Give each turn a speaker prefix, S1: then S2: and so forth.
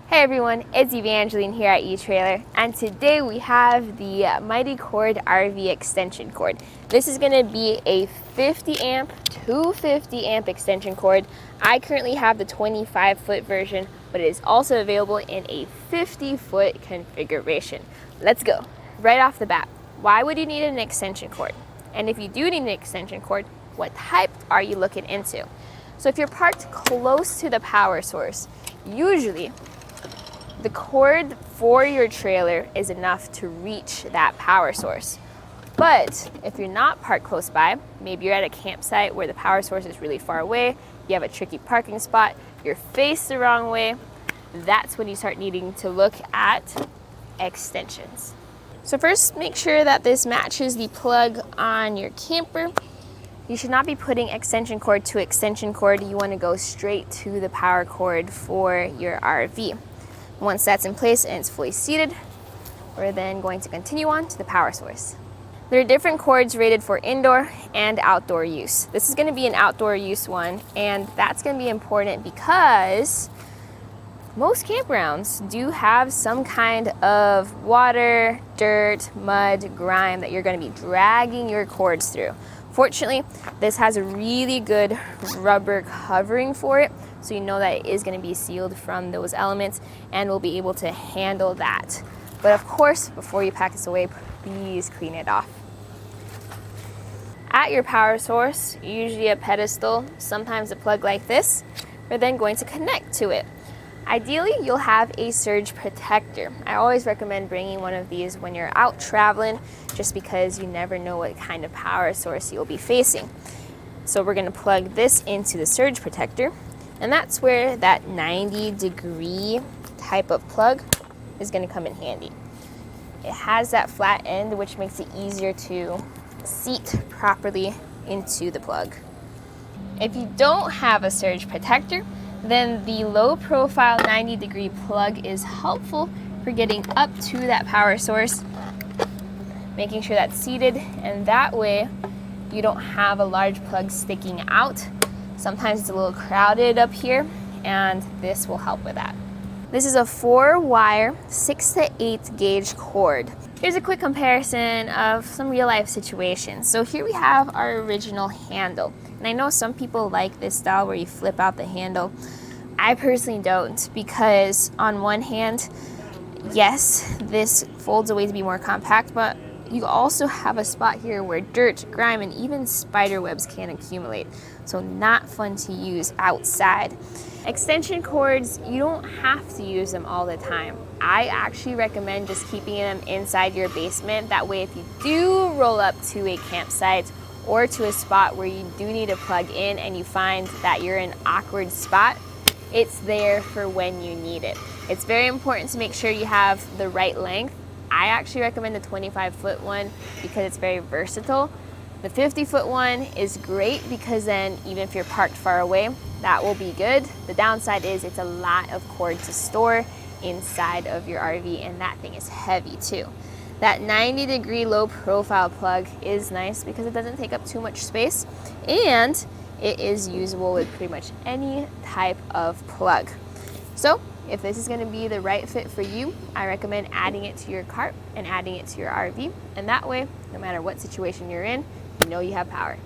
S1: Hey everyone, it's Evangeline here at etrailer, and today we have the Mighty Cord RV extension cord. This is going to be a 50 amp, 250 amp extension cord. I currently have the 25-foot version, but it is also available in a 50-foot configuration. Let's go. Right off the bat, why would you need an extension cord? And if you do need an extension cord, what type are you looking into? So if you're parked close to the power source, usually the cord for your trailer is enough to reach that power source. But if you're not parked close by, maybe you're at a campsite where the power source is really far away, you have a tricky parking spot, you're faced the wrong way, that's when you start needing to look at extensions. So first, make sure that this matches the plug on your camper. You should not be putting extension cord to extension cord. You want to go straight to the power cord for your RV. Once that's in place and it's fully seated, we're then going to continue on to the power source. There are different cords rated for indoor and outdoor use. This is going to be an outdoor use one, and that's going to be important because most campgrounds do have some kind of water, dirt, mud, grime that you're going to be dragging your cords through. Fortunately, this has a really good rubber covering for it, so you know that it is going to be sealed from those elements and will be able to handle that. But of course, before you pack this away, please clean it off. At your power source, usually a pedestal, sometimes a plug like this, we're then going to connect to it. Ideally, you'll have a surge protector. I always recommend bringing one of these when you're out traveling, just because you never know what kind of power source you'll be facing. So we're going to plug this into the surge protector, and that's where that 90-degree type of plug is going to come in handy. It has that flat end, which makes it easier to seat properly into the plug. If you don't have a surge protector, then the low profile 90-degree plug is helpful for getting up to that power source, making sure that's seated, and that way you don't have a large plug sticking out. Sometimes it's a little crowded up here, and this will help with that. This is a 4-wire 6 to 8 gauge cord. Here's a quick comparison of some real life situations. So here we have our original handle. And I know some people like this style where you flip out the handle. I personally don't, because on one hand, yes, this folds away to be more compact, but you also have a spot here where dirt, grime, and even spider webs can accumulate. So not fun to use outside. Extension cords, you don't have to use them all the time. I actually recommend just keeping them inside your basement. That way, if you do roll up to a campsite or to a spot where you do need to plug in and you find that you're in an awkward spot, it's there for when you need it. It's very important to make sure you have the right length. I actually recommend the 25-foot one because it's very versatile. The 50-foot one is great because then even if you're parked far away, that will be good. The downside is it's a lot of cord to store inside of your RV, and that thing is heavy too. That 90-degree low profile plug is nice because it doesn't take up too much space, and it is usable with pretty much any type of plug. So if this is going to be the right fit for you, I recommend adding it to your cart and adding it to your RV, and that way, no matter what situation you're in, you know you have power.